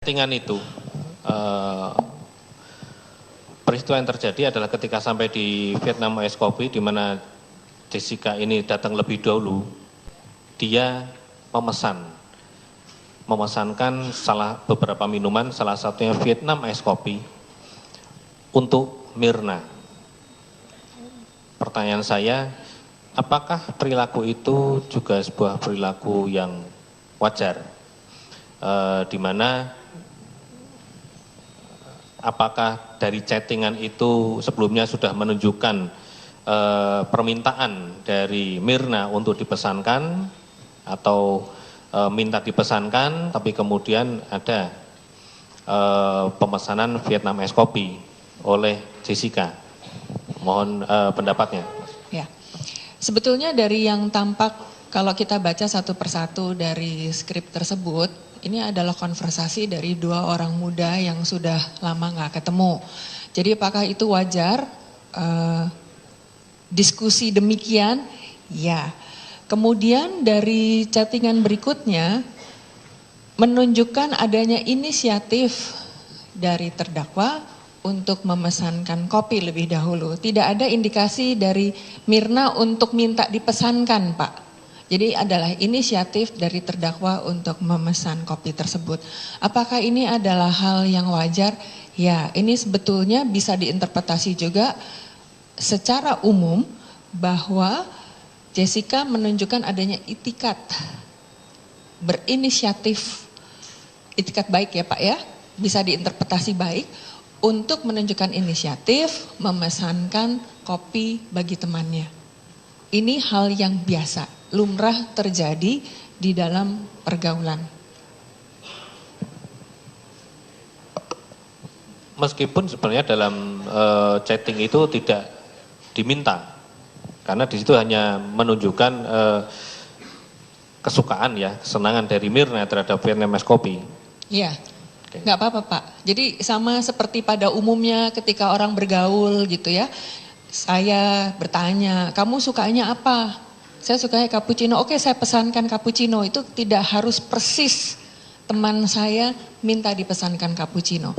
Chattingan itu peristiwa yang terjadi adalah ketika sampai di Vietnam Ice Coffee, di mana Jessica ini datang lebih dahulu, dia memesankan beberapa minuman, salah satunya Vietnam Ice Coffee untuk Mirna. Pertanyaan saya, apakah perilaku itu juga sebuah perilaku yang wajar, di mana apakah dari chattingan itu sebelumnya sudah menunjukkan permintaan dari Mirna untuk dipesankan atau minta dipesankan, tapi kemudian ada pemesanan Vietnam Ice Coffee oleh Jessica. Mohon pendapatnya. Ya, sebetulnya dari yang tampak kalau kita baca satu persatu dari skrip tersebut, ini adalah konversasi dari dua orang muda yang sudah lama nggak ketemu. Jadi apakah itu wajar diskusi demikian? Ya. Kemudian dari chattingan berikutnya menunjukkan adanya inisiatif dari terdakwa untuk memesankan kopi lebih dahulu. Tidak ada indikasi dari Mirna untuk minta dipesankan, Pak. Jadi adalah inisiatif dari terdakwa untuk memesan kopi tersebut. Apakah ini adalah hal yang wajar? Ya, ini sebetulnya bisa diinterpretasi juga secara umum bahwa Jessica menunjukkan adanya itikat berinisiatif, itikat baik ya Pak ya, bisa diinterpretasi baik untuk menunjukkan inisiatif memesankan kopi bagi temannya. Ini hal yang biasa, lumrah terjadi di dalam pergaulan. Meskipun sebenarnya dalam chatting itu tidak diminta, karena di situ hanya menunjukkan kesukaan ya, kesenangan dari Mirna terhadap Vietnam Ice Coffee. Iya, nggak apa-apa Pak. Jadi sama seperti pada umumnya ketika orang bergaul gitu ya. Saya bertanya, kamu sukanya apa? Saya sukanya cappuccino. Oke, saya pesankan cappuccino. Itu tidak harus persis teman saya minta dipesankan cappuccino.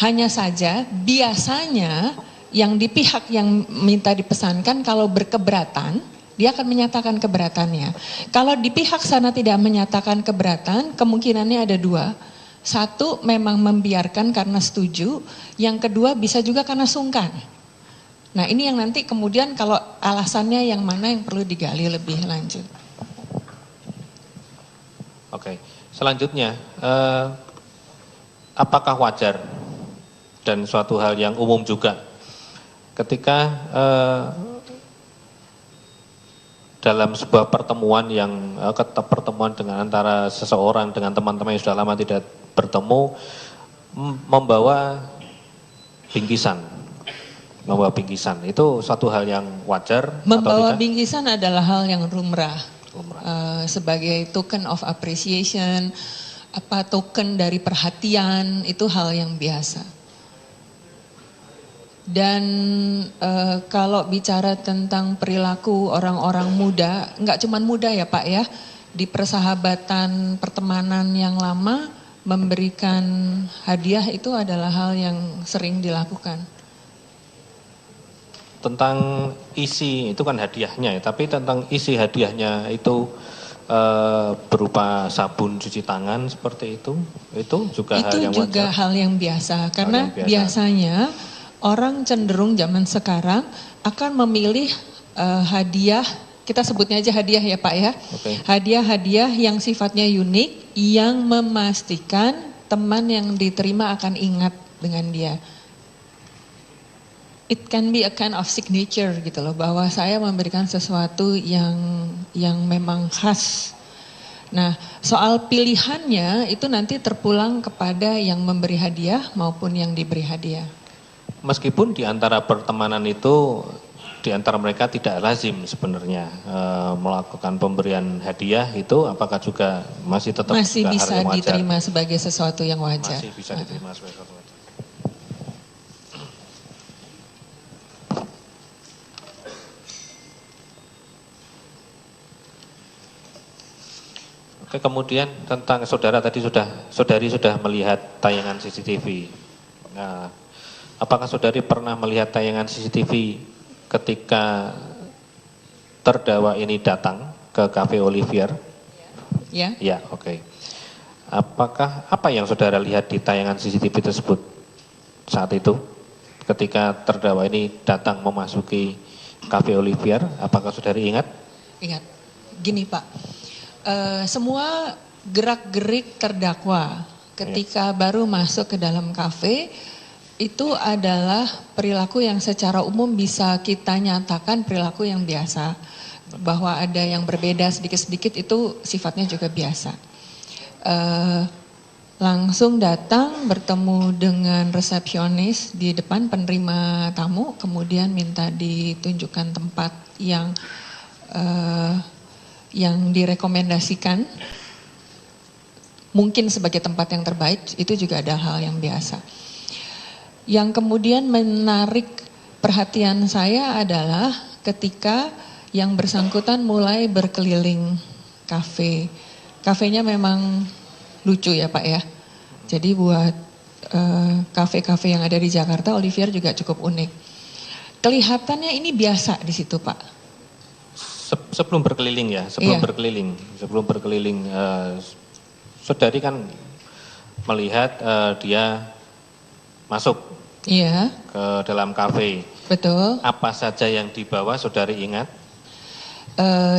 Hanya saja biasanya yang di pihak yang minta dipesankan kalau berkeberatan, dia akan menyatakan keberatannya. Kalau di pihak sana tidak menyatakan keberatan, kemungkinannya ada dua. Satu, memang membiarkan karena setuju. Yang kedua, bisa juga karena sungkan. Nah ini yang nanti kemudian kalau alasannya yang mana yang perlu digali lebih lanjut. Oke, selanjutnya apakah wajar dan suatu hal yang umum juga ketika dalam sebuah pertemuan yang pertemuan dengan antara seseorang dengan teman-teman yang sudah lama tidak bertemu, membawa bingkisan, itu suatu hal yang wajar. Membawa bingkisan adalah hal yang lumrah. Sebagai token of appreciation, token dari perhatian, itu hal yang biasa. Dan kalau bicara tentang perilaku orang-orang muda, nggak cuma muda ya Pak ya, di persahabatan pertemanan yang lama, memberikan hadiah itu adalah hal yang sering dilakukan. Tentang isi itu kan hadiahnya ya, tapi tentang isi hadiahnya itu berupa sabun cuci tangan seperti itu juga hal yang wajar. Itu juga hal yang biasa, karena biasanya orang cenderung zaman sekarang akan memilih hadiah, kita sebutnya aja hadiah ya Pak ya, hadiah-hadiah yang sifatnya unik, yang memastikan teman yang diterima akan ingat dengan dia. It can be a kind of signature gitu loh, bahwa saya memberikan sesuatu yang memang khas. Nah, soal pilihannya itu nanti terpulang kepada yang memberi hadiah maupun yang diberi hadiah. Meskipun di antara pertemanan itu, di antara mereka tidak lazim sebenarnya melakukan pemberian hadiah itu, apakah juga masih tetap masih bisa diterima sebagai sesuatu yang wajar? Masih bisa diterima sebagai sesuatu yang wajar. Oke, kemudian tentang saudari sudah melihat tayangan CCTV. Nah, apakah saudari pernah melihat tayangan CCTV ketika terdakwa ini datang ke Cafe Olivier? Ya. Ya, oke. Apa yang saudara lihat di tayangan CCTV tersebut saat itu ketika terdakwa ini datang memasuki Cafe Olivier? Apakah saudari ingat? Ingat. Gini Pak. Semua gerak-gerik terdakwa ketika baru masuk ke dalam kafe itu adalah perilaku yang secara umum bisa kita nyatakan perilaku yang biasa. Bahwa ada yang berbeda sedikit-sedikit itu sifatnya juga biasa. Langsung datang bertemu dengan resepsionis di depan penerima tamu, kemudian minta ditunjukkan tempat yang direkomendasikan mungkin sebagai tempat yang terbaik, itu juga ada hal yang biasa. Yang kemudian menarik perhatian saya adalah ketika yang bersangkutan mulai berkeliling kafe. Kafenya memang lucu ya Pak ya. Jadi buat kafe-kafe yang ada di Jakarta, Olivier juga cukup unik. Kelihatannya ini biasa di situ Pak. Sebelum berkeliling ya, sebelum berkeliling, saudari kan melihat dia masuk ke dalam kafe. Betul. Apa saja yang dibawa saudari ingat?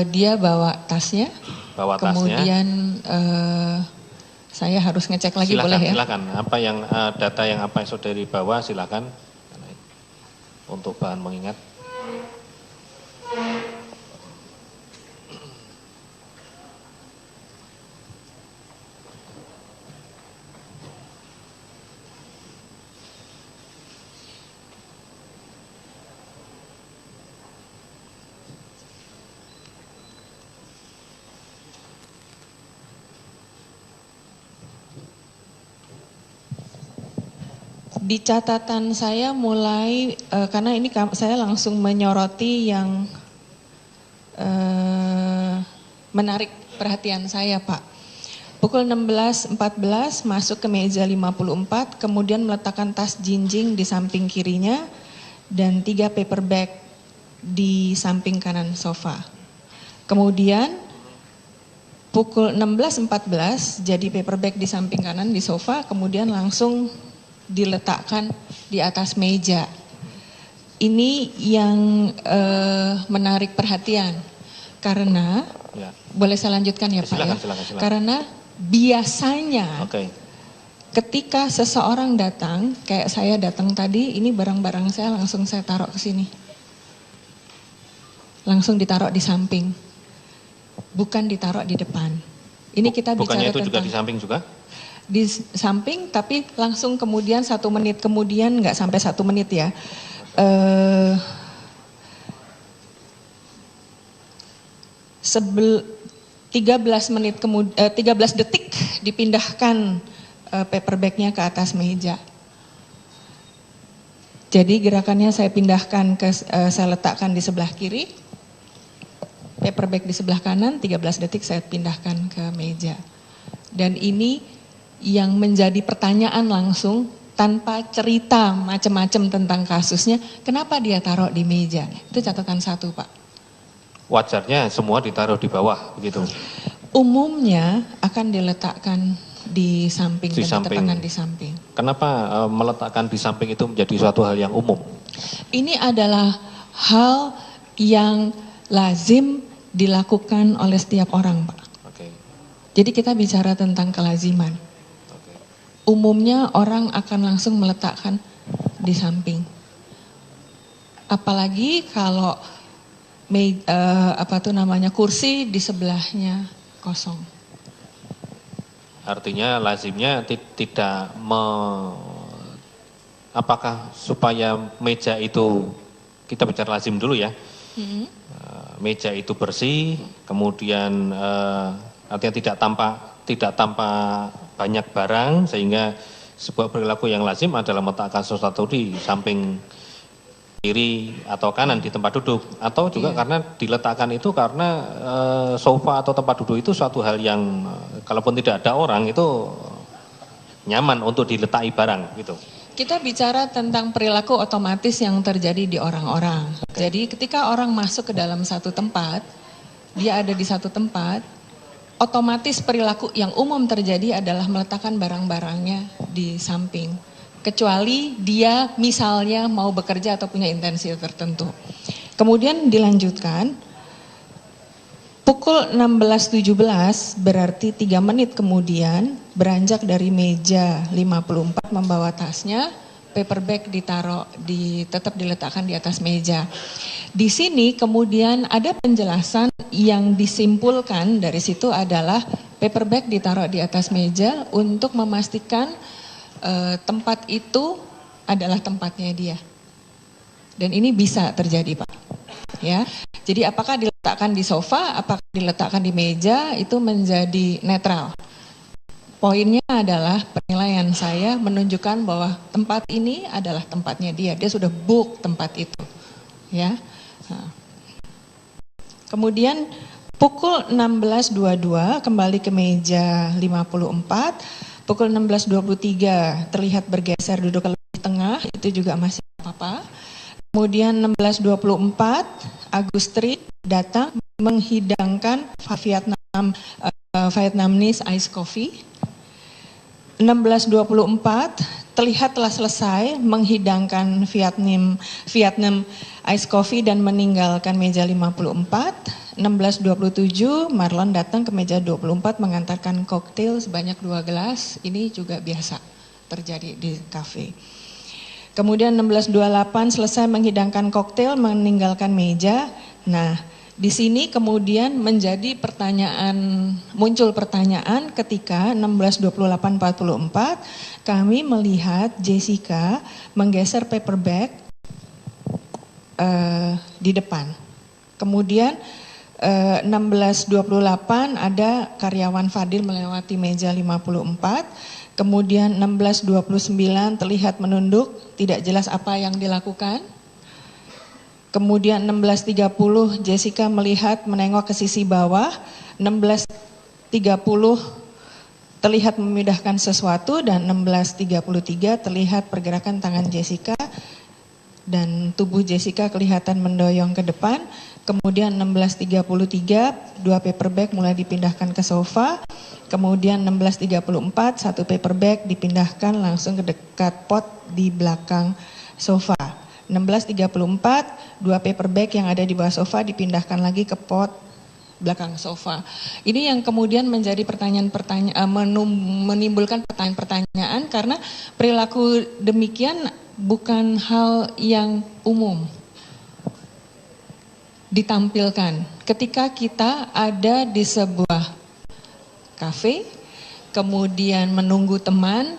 Dia bawa tasnya. Kemudian saya harus ngecek lagi, boleh ya? Silakan. Data yang saudari bawa silakan untuk bahan mengingat. Di catatan saya mulai, karena ini saya langsung menyoroti yang menarik perhatian saya Pak. Pukul 16.14 masuk ke meja 54, kemudian meletakkan tas jinjing di samping kirinya dan 3 paper bag di samping kanan sofa. Kemudian pukul 16.14 jadi paper bag di samping kanan di sofa, kemudian langsung diletakkan di atas meja. Ini yang menarik perhatian karena boleh saya lanjutkan ya Pak ya? Silakan. Karena biasanya ketika seseorang datang, kayak saya datang tadi, ini barang-barang saya langsung saya taruh ke sini, langsung ditaruh di samping, bukan ditaruh di depan. Ini kita bicara bukannya itu tentang juga di samping juga? Di samping, tapi langsung kemudian 1 menit kemudian, nggak sampai 1 menit ya, 13 detik dipindahkan paper bagnya ke atas meja. Jadi gerakannya saya pindahkan saya letakkan di sebelah kiri, paper bag di sebelah kanan, 13 detik saya pindahkan ke meja. Dan ini yang menjadi pertanyaan langsung tanpa cerita macam-macam tentang kasusnya, kenapa dia taruh di meja? Itu catatan 1 Pak. Wajarnya semua ditaruh di bawah begitu? Umumnya akan diletakkan di samping dan ditempatkan di samping. Kenapa meletakkan di samping itu menjadi suatu hal yang umum? Ini adalah hal yang lazim dilakukan oleh setiap orang Pak. Jadi kita bicara tentang kelaziman. Umumnya orang akan langsung meletakkan di samping. Apalagi kalau kursi di sebelahnya kosong. Artinya lazimnya apakah supaya meja itu, kita bicara lazim dulu ya, meja itu bersih, kemudian artinya tidak tampak banyak barang, sehingga sebuah perilaku yang lazim adalah meletakkan sesuatu di samping kiri atau kanan di tempat duduk, atau juga karena diletakkan itu karena sofa atau tempat duduk itu suatu hal yang kalaupun tidak ada orang itu nyaman untuk diletaki barang gitu. Kita bicara tentang perilaku otomatis yang terjadi di orang-orang. Jadi ketika orang masuk ke dalam satu tempat, dia ada di satu tempat, otomatis perilaku yang umum terjadi adalah meletakkan barang-barangnya di samping. Kecuali dia misalnya mau bekerja atau punya intensi tertentu. Kemudian dilanjutkan, pukul 16.17 berarti 3 menit kemudian beranjak dari meja 54 membawa tasnya, paper bag tetap diletakkan di atas meja. Di sini kemudian ada penjelasan yang disimpulkan dari situ adalah paper bag ditaruh di atas meja untuk memastikan tempat itu adalah tempatnya dia. Dan ini bisa terjadi, Pak. Ya. Jadi apakah diletakkan di sofa, apakah diletakkan di meja, itu menjadi netral. Poinnya adalah penilaian saya menunjukkan bahwa tempat ini adalah tempatnya dia. Dia sudah book tempat itu. Ya. Nah. Kemudian pukul 16.22 kembali ke meja 54. Pukul 16.23 terlihat bergeser duduk ke lebih tengah, itu juga masih apa-apa. Kemudian 16.24 Agustri datang menghidangkan Vietnamese ice coffee. 16.24 terlihat telah selesai menghidangkan Vietnam ice coffee dan meninggalkan meja 54. 16.27 Marlon datang ke meja 24 mengantarkan koktail sebanyak 2 gelas. Ini juga biasa terjadi di kafe. Kemudian 16.28 selesai menghidangkan koktail meninggalkan meja. Nah, di sini kemudian muncul pertanyaan ketika 16.28.44 kami melihat Jessica menggeser paper bag di depan. Kemudian 16.28 ada karyawan Fadil melewati meja 54. Kemudian 16.29 terlihat menunduk, tidak jelas apa yang dilakukan. Kemudian 16.30 Jessica melihat menengok ke sisi bawah. 16.30 terlihat memindahkan sesuatu dan 16.33 terlihat pergerakan tangan Jessica dan tubuh Jessica kelihatan mendoyong ke depan. Kemudian 16.33 2 paper bag mulai dipindahkan ke sofa. Kemudian 16.34 1 paper bag dipindahkan langsung ke dekat pot di belakang sofa. 16.34 2 paper bag yang ada di bawah sofa dipindahkan lagi ke pot belakang sofa. Ini yang kemudian menjadi menimbulkan pertanyaan-pertanyaan karena perilaku demikian bukan hal yang umum ditampilkan ketika kita ada di sebuah kafe, kemudian menunggu teman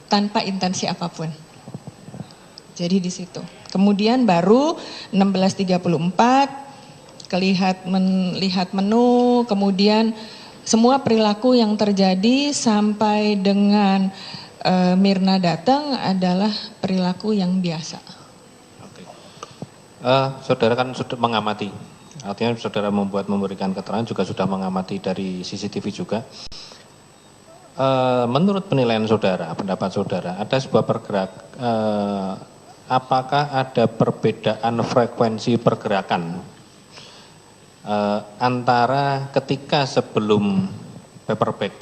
tanpa intensi apapun. Jadi di situ. Kemudian baru 16.34 melihat menu, kemudian semua perilaku yang terjadi sampai dengan Mirna datang adalah perilaku yang biasa. Saudara kan sudah mengamati, artinya saudara memberikan keterangan juga sudah mengamati dari CCTV juga. Menurut penilaian saudara, pendapat saudara, ada sebuah apakah ada perbedaan frekuensi pergerakan antara ketika sebelum paper bag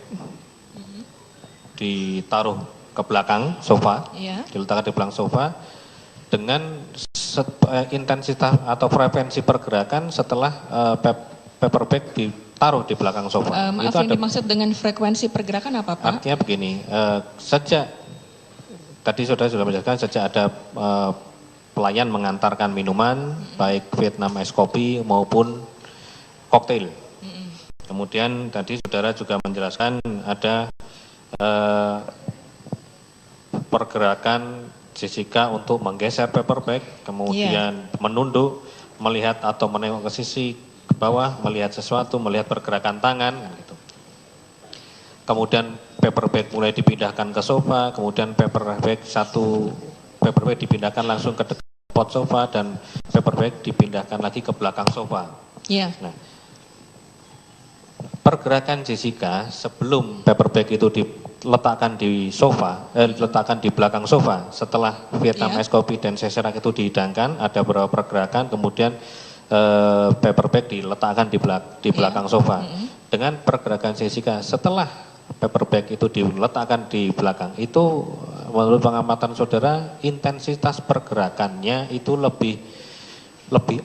ditaruh ke belakang sofa, diletakkan di belakang sofa, dengan intensitas atau frekuensi pergerakan setelah paper bag ditaruh di belakang sofa. Maaf, itu yang dimaksud dengan frekuensi pergerakan apa, Pak? Artinya begini, sejak tadi saudara sudah menjelaskan, sejak ada pelayan mengantarkan minuman, baik Vietnam ice coffee maupun koktail. Kemudian tadi saudara juga menjelaskan ada pergerakan Jessica untuk menggeser paper bag, kemudian menunduk, melihat atau menengok ke sisi ke bawah, melihat sesuatu, melihat pergerakan tangan. Gitu. Kemudian paper bag mulai dipindahkan ke sofa, kemudian paper bag satu paper bag dipindahkan langsung ke dekat sofa dan paper bag dipindahkan lagi ke belakang sofa. Iya. Nah, pergerakan Jessica sebelum paper bag itu diletakkan di sofa, diletakkan di belakang sofa, setelah Vietnam Ice Coffee dan Seserac itu dihidangkan, ada beberapa pergerakan, kemudian paper bag diletakkan di belakang sofa. Dengan pergerakan Jessica setelah paper bag itu diletakkan di belakang, itu menurut pengamatan saudara intensitas pergerakannya itu lebih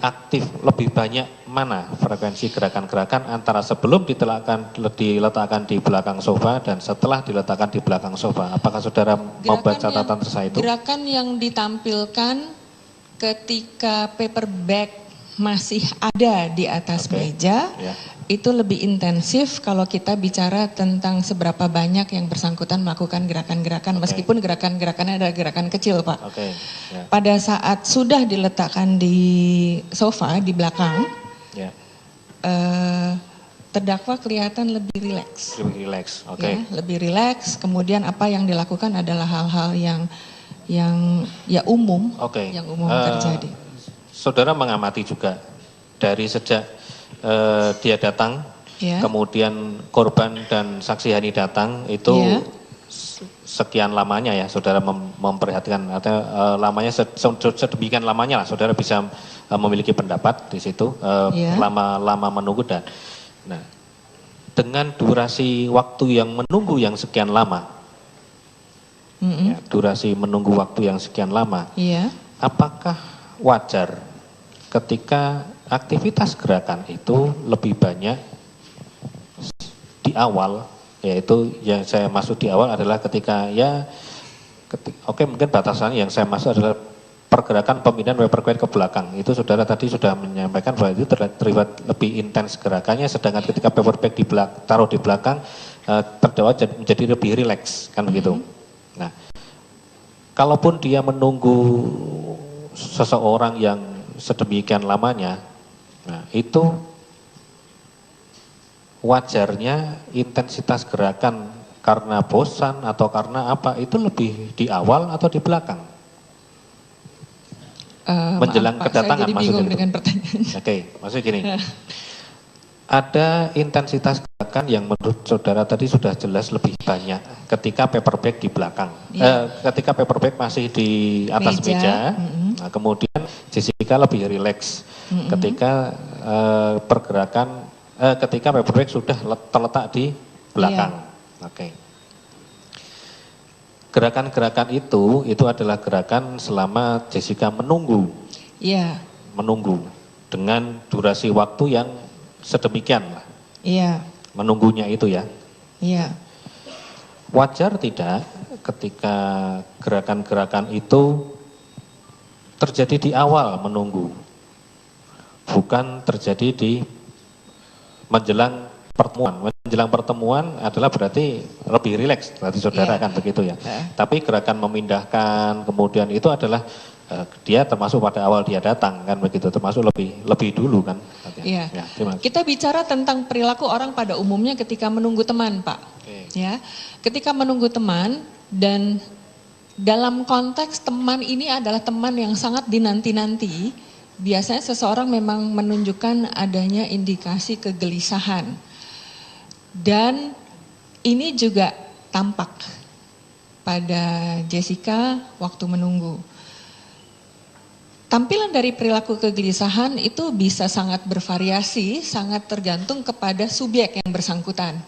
aktif, lebih banyak mana frekuensi gerakan-gerakan antara sebelum diletakkan di belakang sofa dan setelah diletakkan di belakang sofa. Apakah saudara membaca catatan saya itu? Gerakan yang ditampilkan ketika paper bag masih ada di atas meja, itu lebih intensif kalau kita bicara tentang seberapa banyak yang bersangkutan melakukan gerakan-gerakan, meskipun gerakan-gerakannya adalah gerakan kecil, Pak. Pada saat sudah diletakkan di sofa di belakang, terdakwa kelihatan lebih rileks. Lebih rileks, lebih rileks. Kemudian apa yang dilakukan adalah hal-hal yang umum, yang umum terjadi. Saudara mengamati juga dari sejak dia datang, kemudian korban dan saksi Hani datang, itu sekian lamanya ya, saudara memperhatikan, atau lamanya sedemikian lamanya lah, saudara bisa memiliki pendapat di situ, lama menunggu dan, nah, dengan durasi waktu yang menunggu yang sekian lama, durasi menunggu waktu yang sekian lama, apakah wajar ketika aktivitas gerakan itu lebih banyak di awal, yaitu yang saya maksud di awal adalah ketika mungkin batasan yang saya maksud adalah pergerakan pemindahan paper bag ke belakang. Itu saudara tadi sudah menyampaikan bahwa itu terlibat lebih intens gerakannya, sedangkan ketika paper bag taruh di belakang, terdakwa menjadi lebih rileks, kan begitu. Nah, kalaupun dia menunggu seseorang yang sedemikian lamanya, nah itu wajarnya intensitas gerakan karena bosan atau karena apa itu lebih di awal atau di belakang? Menjelang maaf, Pak, kedatangan saya jadi maksudnya bingung dengan pertanyaannya. Maksudnya gini, ada intensitas gerakan yang menurut saudara tadi sudah jelas lebih banyak ketika paper bag di belakang, ketika paper bag masih di atas meja. Nah, kemudian Jessica lebih rileks ketika pergerakan, ketika paper bag sudah terletak di belakang. Gerakan-gerakan itu adalah gerakan selama Jessica menunggu, menunggu dengan durasi waktu yang sedemikian lah. Menunggunya itu ya. Wajar tidak ketika gerakan-gerakan itu terjadi di awal menunggu, bukan terjadi di menjelang pertemuan. Menjelang pertemuan adalah berarti lebih rileks, berarti saudara kan begitu ya. Tapi gerakan memindahkan kemudian itu adalah dia termasuk pada awal dia datang kan begitu, termasuk lebih dulu kan. Kita bicara tentang perilaku orang pada umumnya ketika menunggu teman, Pak. Ketika menunggu teman, dan dalam konteks teman ini adalah teman yang sangat dinanti-nanti, biasanya seseorang memang menunjukkan adanya indikasi kegelisahan. Dan ini juga tampak pada Jessica waktu menunggu. Tampilan dari perilaku kegelisahan itu bisa sangat bervariasi, sangat tergantung kepada subjek yang bersangkutan.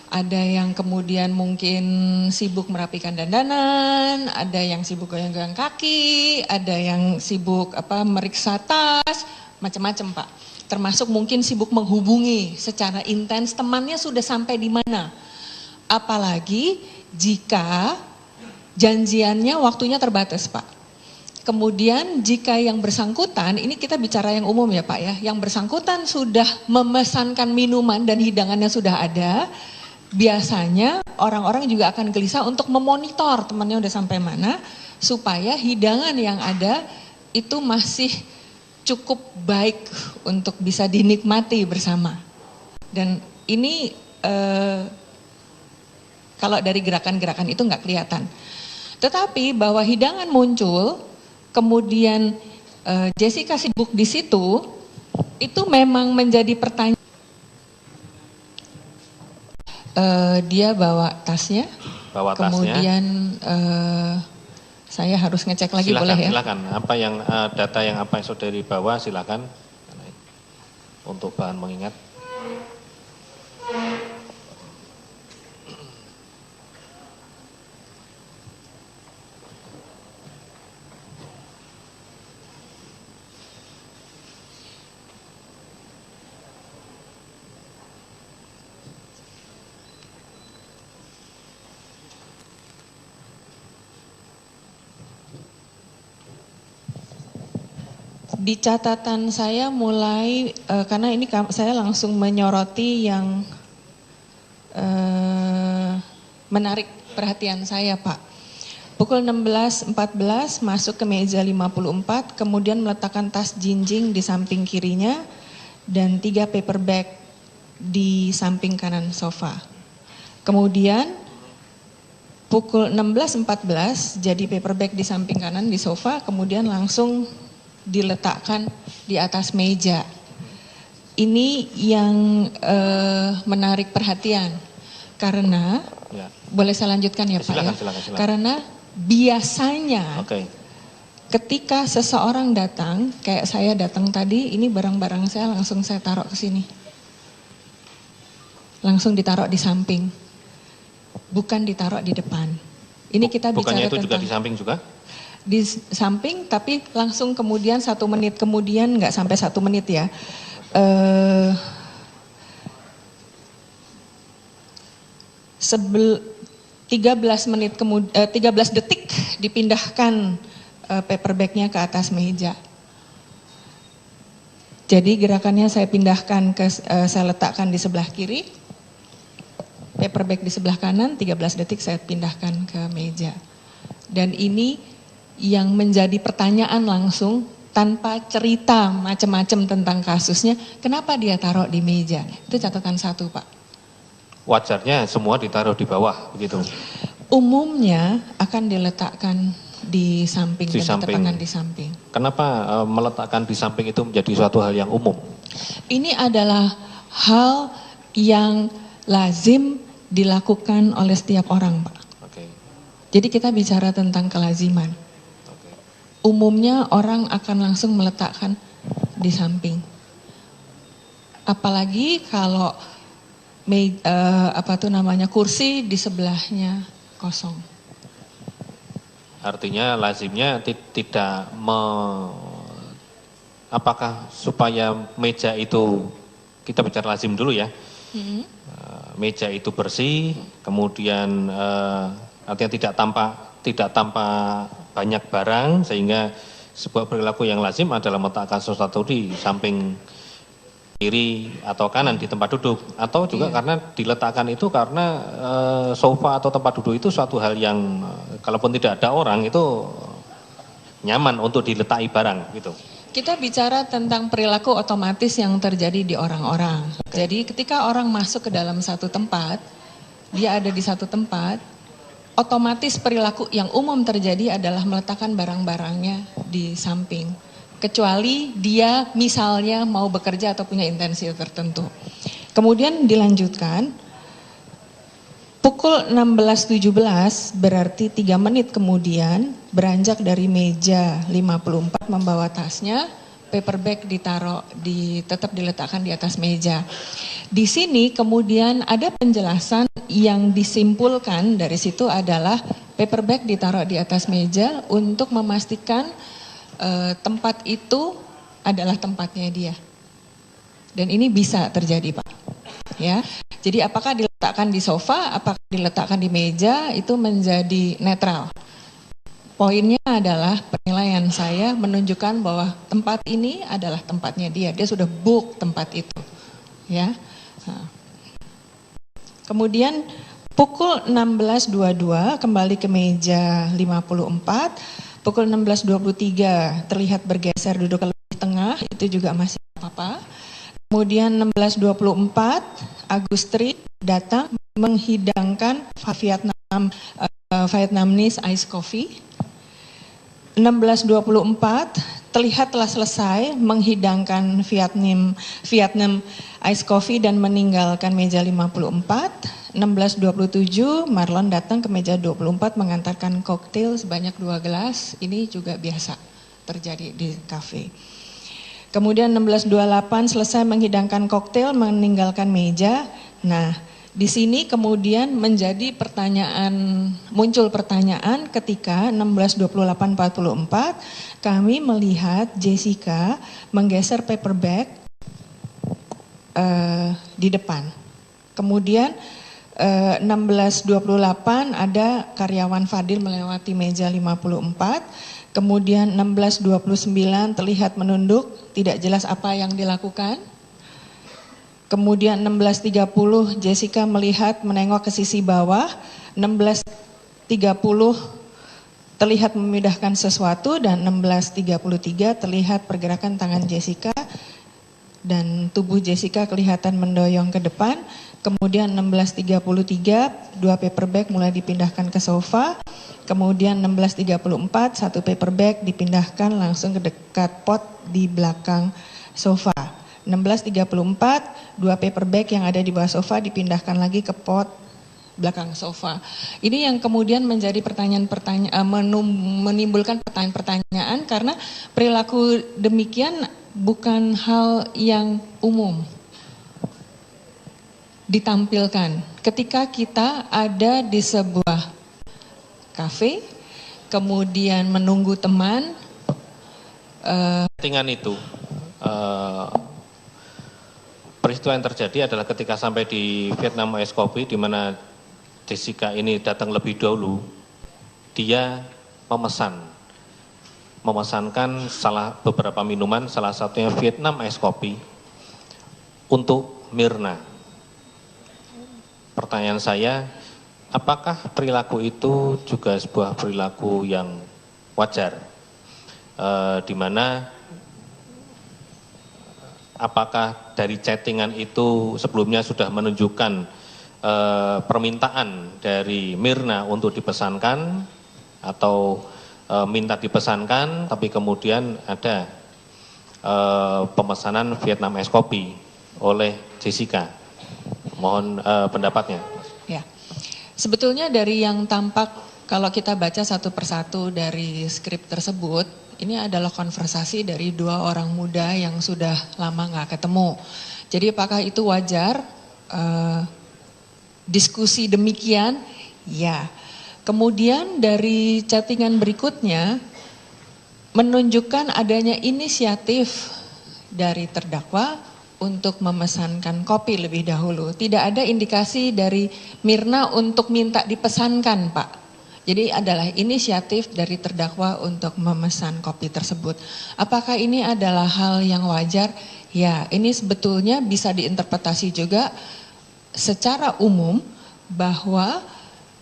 Ada yang kemudian mungkin sibuk merapikan dandanan, ada yang sibuk goyang-goyang kaki, ada yang sibuk meriksa tas, macam-macam, Pak. Termasuk mungkin sibuk menghubungi secara intens temannya sudah sampai di mana. Apalagi jika janjiannya waktunya terbatas, Pak. Kemudian jika yang bersangkutan, ini kita bicara yang umum ya Pak ya, yang bersangkutan sudah memesankan minuman dan hidangannya sudah ada, biasanya orang-orang juga akan gelisah untuk memonitor temannya udah sampai mana, supaya hidangan yang ada itu masih cukup baik untuk bisa dinikmati bersama. Dan ini kalau dari gerakan-gerakan itu nggak kelihatan. Tetapi bahwa hidangan muncul, kemudian Jessica sibuk di situ, itu memang menjadi pertanyaan. Dia bawa tasnya, kemudian saya harus ngecek lagi, silakan, boleh ya? Silakan, apa yang data yang apa yang saudari bawa, silakan untuk bahan mengingat. Di catatan saya mulai, karena ini saya langsung menyoroti yang menarik perhatian saya, Pak. Pukul 16.14 masuk ke meja 54, kemudian meletakkan tas jinjing di samping kirinya dan 3 paper bag di samping kanan sofa. Kemudian pukul 16.14 jadi paper bag di samping kanan di sofa, kemudian langsung diletakkan di atas meja. Ini yang menarik perhatian karena boleh saya lanjutkan ya, Pak? Silakan. Karena biasanya ketika seseorang datang, kayak saya datang tadi, ini barang-barang saya langsung saya taruh ke sini, langsung ditaruh di samping, bukan ditaruh di depan. Ini kita bicara bukannya itu tentang juga di samping juga? Di samping, tapi langsung kemudian 1 menit kemudian, nggak sampai 1 menit ya, 13 detik dipindahkan paper bagnya ke atas meja. Jadi gerakannya saya pindahkan saya letakkan di sebelah kiri, paper bag di sebelah kanan, 13 detik saya pindahkan ke meja. Dan ini yang menjadi pertanyaan langsung tanpa cerita macam-macam tentang kasusnya, kenapa dia taruh di meja? Itu catatan 1, Pak. Wajarnya semua ditaruh di bawah, begitu? Umumnya akan diletakkan di samping dan tangan di samping. Kenapa meletakkan di samping itu menjadi suatu hal yang umum? Ini adalah hal yang lazim dilakukan oleh setiap orang, Pak. Jadi kita bicara tentang kelaziman. Umumnya orang akan langsung meletakkan di samping. Apalagi kalau kursi di sebelahnya kosong. Artinya lazimnya tidak apakah supaya meja itu, kita bicara lazim dulu ya, meja itu bersih, kemudian artinya tidak tampak banyak barang, sehingga sebuah perilaku yang lazim adalah meletakkan sesuatu di samping kiri atau kanan di tempat duduk, atau juga karena diletakkan itu karena sofa atau tempat duduk itu suatu hal yang kalaupun tidak ada orang itu nyaman untuk diletaki barang gitu. Kita bicara tentang perilaku otomatis yang terjadi di orang-orang. Jadi ketika orang masuk ke dalam satu tempat, dia ada di satu tempat, otomatis perilaku yang umum terjadi adalah meletakkan barang-barangnya di samping. Kecuali dia misalnya mau bekerja atau punya intensi tertentu. Kemudian dilanjutkan, pukul 16.17 berarti 3 menit kemudian beranjak dari meja 54 membawa tasnya, paper bag tetap diletakkan di atas meja. Di sini kemudian ada penjelasan yang disimpulkan dari situ adalah paper bag ditaruh di atas meja untuk memastikan tempat itu adalah tempatnya dia. Dan ini bisa terjadi, Pak. Ya. Jadi apakah diletakkan di sofa, apakah diletakkan di meja, itu menjadi netral. Poinnya adalah penilaian saya menunjukkan bahwa tempat ini adalah tempatnya dia. Dia sudah book tempat itu. Ya. Nah. Kemudian pukul 16.22 kembali ke meja 54. Pukul 16.23 terlihat bergeser duduk ke lebih tengah, itu juga masih apa-apa. Kemudian 16.24 Agustri datang menghidangkan Vietnam Vietnamese Ice Coffee. 1624 terlihat telah selesai menghidangkan Vietnam Ice Coffee dan meninggalkan meja 54. 1627 Marlon datang ke meja 24 mengantarkan koktail sebanyak 2 gelas. Ini juga biasa terjadi di kafe. Kemudian 1628 selesai menghidangkan koktail meninggalkan meja. Nah, di sini kemudian menjadi muncul pertanyaan ketika 1628-44 kami melihat Jessica menggeser paper bag di depan. Kemudian 1628 ada karyawan Fadil melewati meja 54. Kemudian 1629 terlihat menunduk, tidak jelas apa yang dilakukan. Kemudian 1630 Jessica menengok ke sisi bawah. 1630 terlihat memindahkan sesuatu dan 1633 terlihat pergerakan tangan Jessica dan tubuh Jessica kelihatan mendoyong ke depan. Kemudian 1633 2 paper bag mulai dipindahkan ke sofa. Kemudian 1634 1 paper bag dipindahkan langsung ke dekat pot di belakang sofa. 1634 2 paper bag yang ada di bawah sofa dipindahkan lagi ke pot belakang sofa. Ini yang kemudian menjadi menimbulkan pertanyaan-pertanyaan karena perilaku demikian bukan hal yang umum ditampilkan ketika kita ada di sebuah kafe, kemudian menunggu teman. Settingan itu, peristiwa yang terjadi adalah ketika sampai di Vietnam Ice Coffee, di mana Jessica ini datang lebih dahulu, dia memesankan beberapa minuman, salah satunya Vietnam Ice Coffee untuk Mirna. Pertanyaan saya, apakah perilaku itu juga sebuah perilaku yang wajar? Di mana apakah dari chattingan itu sebelumnya sudah menunjukkan permintaan dari Mirna untuk dipesankan atau minta dipesankan, tapi kemudian ada pemesanan Vietnam Ice Coffee oleh Jessica? Mohon pendapatnya. Ya, sebetulnya dari yang tampak kalau kita baca satu persatu dari skrip tersebut, ini adalah konversasi dari 2 orang muda yang sudah lama nggak ketemu. Jadi apakah itu wajar diskusi demikian? Ya. Kemudian dari chattingan berikutnya menunjukkan adanya inisiatif dari terdakwa untuk memesankan kopi lebih dahulu. Tidak ada indikasi dari Mirna untuk minta dipesankan, Pak. Jadi adalah inisiatif dari terdakwa untuk memesan kopi tersebut. Apakah ini adalah hal yang wajar? Ya, ini sebetulnya bisa diinterpretasi juga secara umum bahwa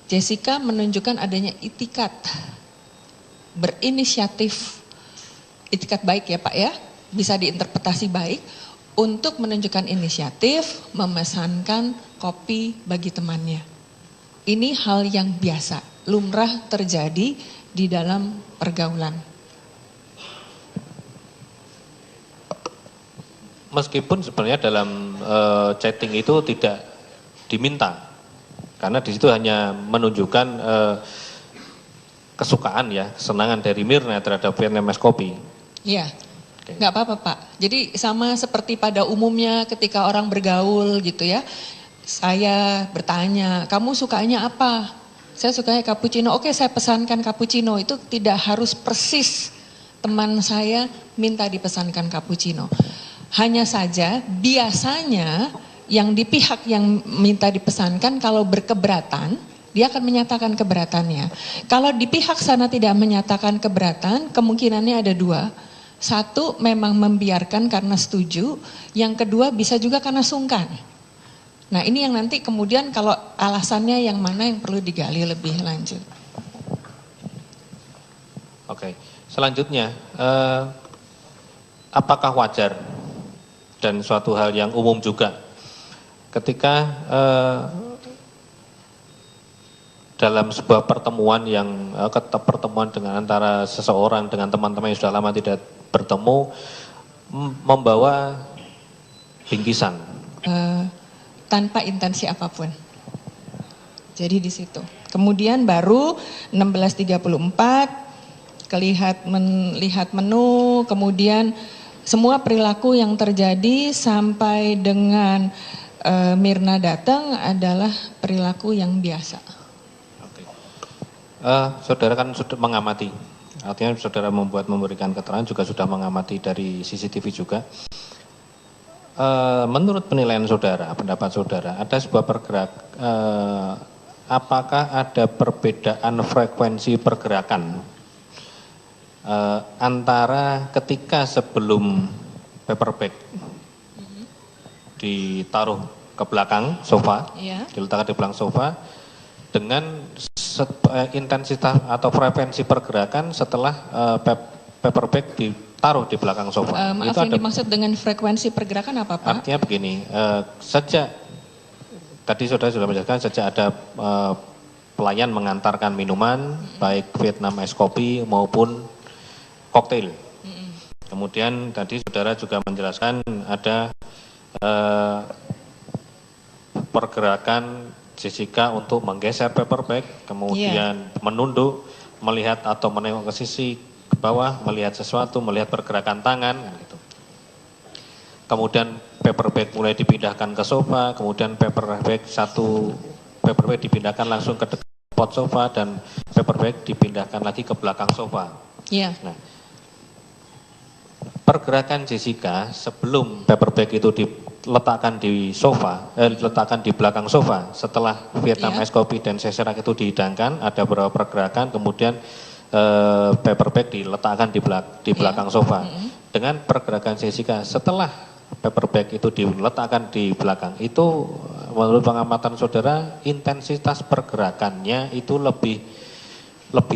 Jessica menunjukkan adanya itikat berinisiatif, itikat baik ya Pak ya, bisa diinterpretasi baik untuk menunjukkan inisiatif memesankan kopi bagi temannya. Ini hal yang biasa, lumrah terjadi di dalam pergaulan. Meskipun sebenarnya dalam chatting itu tidak diminta, karena di situ hanya menunjukkan kesukaan ya, kesenangan dari Mirna terhadap Vietnam Ice Coffee. Iya. Nggak apa-apa Pak, jadi sama seperti pada umumnya ketika orang bergaul gitu ya. Saya bertanya, kamu sukanya apa? Saya sukanya cappuccino, oke saya pesankan cappuccino. Itu tidak harus persis teman saya minta dipesankan cappuccino. Hanya saja biasanya yang di pihak yang minta dipesankan kalau berkeberatan, dia akan menyatakan keberatannya. Kalau di pihak sana tidak menyatakan keberatan, kemungkinannya ada 2. 1 memang membiarkan karena setuju, yang kedua bisa juga karena sungkan. Nah ini yang nanti kemudian kalau alasannya yang mana yang perlu digali lebih lanjut. Oke, selanjutnya apakah wajar dan suatu hal yang umum juga ketika dalam sebuah pertemuan yang pertemuan dengan antara seseorang dengan teman-teman yang sudah lama tidak bertemu membawa bingkisan tanpa intensi apapun. Jadi di situ. Kemudian baru 16.34 melihat menu, kemudian semua perilaku yang terjadi sampai dengan Mirna datang adalah perilaku yang biasa. Oke. Saudara kan sudah mengamati, artinya saudara memberikan keterangan juga sudah mengamati dari CCTV juga. Menurut penilaian saudara, pendapat saudara, ada sebuah apakah ada perbedaan frekuensi pergerakan antara ketika sebelum paper bag ditaruh ke belakang sofa, diletakkan di belakang sofa, dengan intensitas atau frekuensi pergerakan setelah paper bag ditaruh di belakang sofa. Maaf, yang dimaksud dengan frekuensi pergerakan apa, Pak? Artinya begini, sejak tadi saudara sudah menjelaskan, sejak ada pelayan mengantarkan minuman, baik Vietnam Ice Coffee maupun koktail. Kemudian tadi saudara juga menjelaskan ada pergerakan Jessica untuk menggeser paper bag, kemudian menunduk, melihat atau menengok ke sisi ke bawah, melihat sesuatu, melihat pergerakan tangan, gitu. Kemudian paper bag mulai dipindahkan ke sofa, kemudian paper bag dipindahkan langsung ke dekat pot sofa, dan paper bag dipindahkan lagi ke belakang sofa. Nah, pergerakan Jessica sebelum paper bag itu diletakkan di sofa, diletakkan di belakang sofa, setelah Vietnam Ice Coffee dan Seserac itu dihidangkan, ada beberapa pergerakan, kemudian paper bag diletakkan di belakang sofa. Dengan pergerakan Jessica setelah paper bag itu diletakkan di belakang, itu menurut pengamatan saudara intensitas pergerakannya itu lebih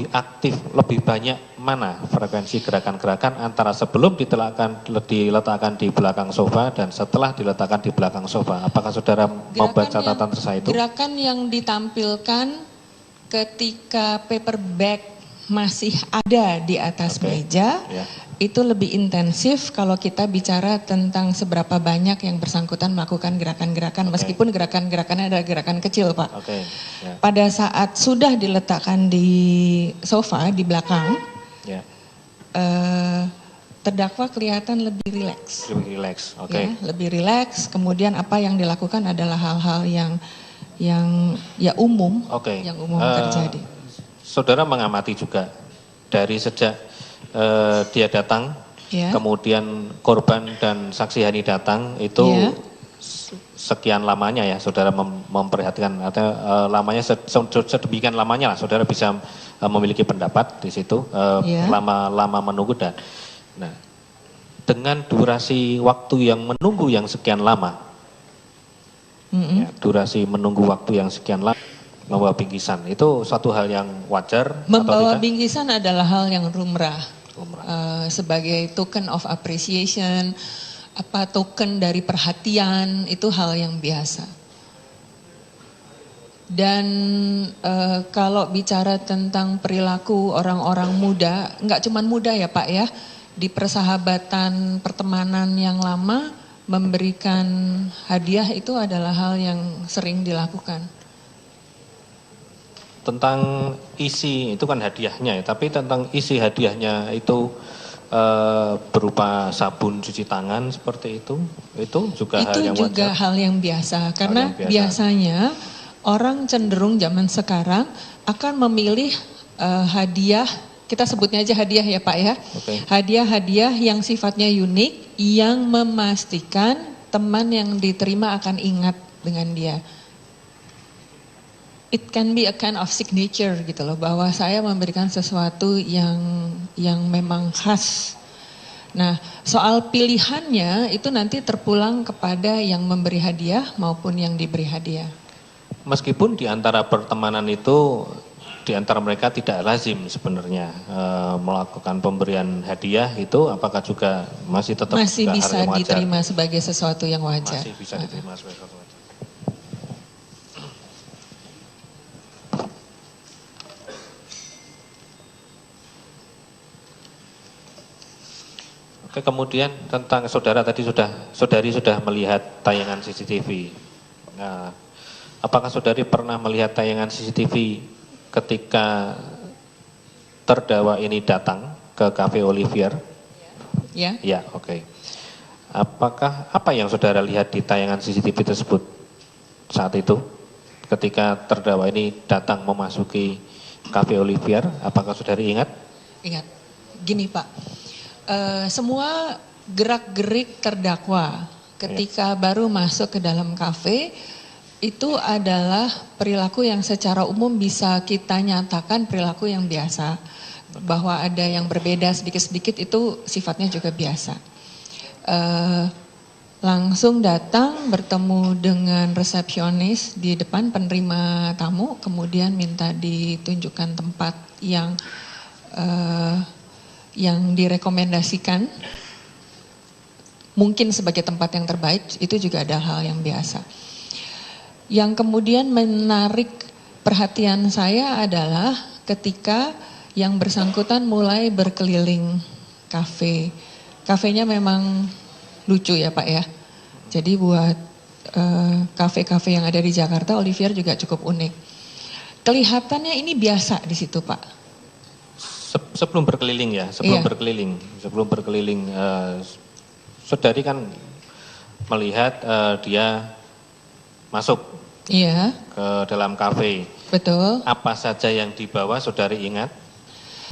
aktif, lebih banyak mana frekuensi gerakan-gerakan antara sebelum diletakkan di belakang sofa dan setelah diletakkan di belakang sofa. Apakah saudara membuat catatan tersebut itu? Gerakan yang ditampilkan ketika paper bag masih ada di atas meja, itu lebih intensif kalau kita bicara tentang seberapa banyak yang bersangkutan melakukan gerakan-gerakan, meskipun gerakan-gerakannya adalah gerakan kecil, Pak. Pada saat sudah diletakkan di sofa di belakang, terdakwa kelihatan lebih rileks. Lebih rileks. Kemudian apa yang dilakukan adalah hal-hal yang umum, yang umum terjadi. Saudara mengamati juga dari sejak dia datang, kemudian korban dan saksi Hani datang, itu sekian lamanya ya saudara memperhatikan, atau lamanya sedemikian lamanya lah saudara bisa memiliki pendapat di situ, lama menunggu. Dan nah, dengan durasi waktu yang menunggu yang sekian lama, durasi menunggu waktu yang sekian lama, membawa bingkisan, itu satu hal yang wajar? Membawa bingkisan adalah hal yang lumrah. Sebagai token of appreciation, token dari perhatian, itu hal yang biasa. Dan kalau bicara tentang perilaku orang-orang muda, nggak cuma muda ya Pak ya, di persahabatan pertemanan yang lama, memberikan hadiah itu adalah hal yang sering dilakukan. Tentang isi itu kan hadiahnya ya, tapi tentang isi hadiahnya itu berupa sabun cuci tangan seperti itu juga hal yang wajar. Itu juga hal yang biasa, karena biasanya orang cenderung zaman sekarang akan memilih hadiah, kita sebutnya aja hadiah ya Pak ya, hadiah-hadiah yang sifatnya unik, yang memastikan teman yang diterima akan ingat dengan dia. It can be a kind of signature gitu loh, bahwa saya memberikan sesuatu yang memang khas. Nah, soal pilihannya itu nanti terpulang kepada yang memberi hadiah maupun yang diberi hadiah. Meskipun di antara pertemanan itu, di antara mereka tidak lazim sebenarnya melakukan pemberian hadiah, itu apakah juga masih tetap bisa diterima sebagai sesuatu yang wajar? Masih bisa diterima sebagai sesuatu yang wajar. Kemudian tentang saudari sudah melihat tayangan CCTV. Nah, apakah saudari pernah melihat tayangan CCTV ketika terdakwa ini datang ke Cafe Olivier? Ya. Ya, oke. Apa yang saudara lihat di tayangan CCTV tersebut saat itu ketika terdakwa ini datang memasuki Cafe Olivier? Apakah saudari ingat? Ingat. Gini Pak. Semua gerak-gerik terdakwa ketika baru masuk ke dalam kafe itu adalah perilaku yang secara umum bisa kita nyatakan perilaku yang biasa. Bahwa ada yang berbeda sedikit-sedikit itu sifatnya juga biasa. Langsung datang bertemu dengan resepsionis di depan penerima tamu, kemudian minta ditunjukkan tempat yang direkomendasikan mungkin sebagai tempat yang terbaik, itu juga ada hal yang biasa. Yang kemudian menarik perhatian saya adalah ketika yang bersangkutan mulai berkeliling kafe. Kafenya memang lucu ya Pak ya. Jadi buat kafe-kafe yang ada di Jakarta, Olivier juga cukup unik. Kelihatannya ini biasa di situ Pak. Sebelum berkeliling ya, sebelum berkeliling, saudari kan melihat dia masuk ke dalam kafe. Betul. Apa saja yang dibawa saudari ingat?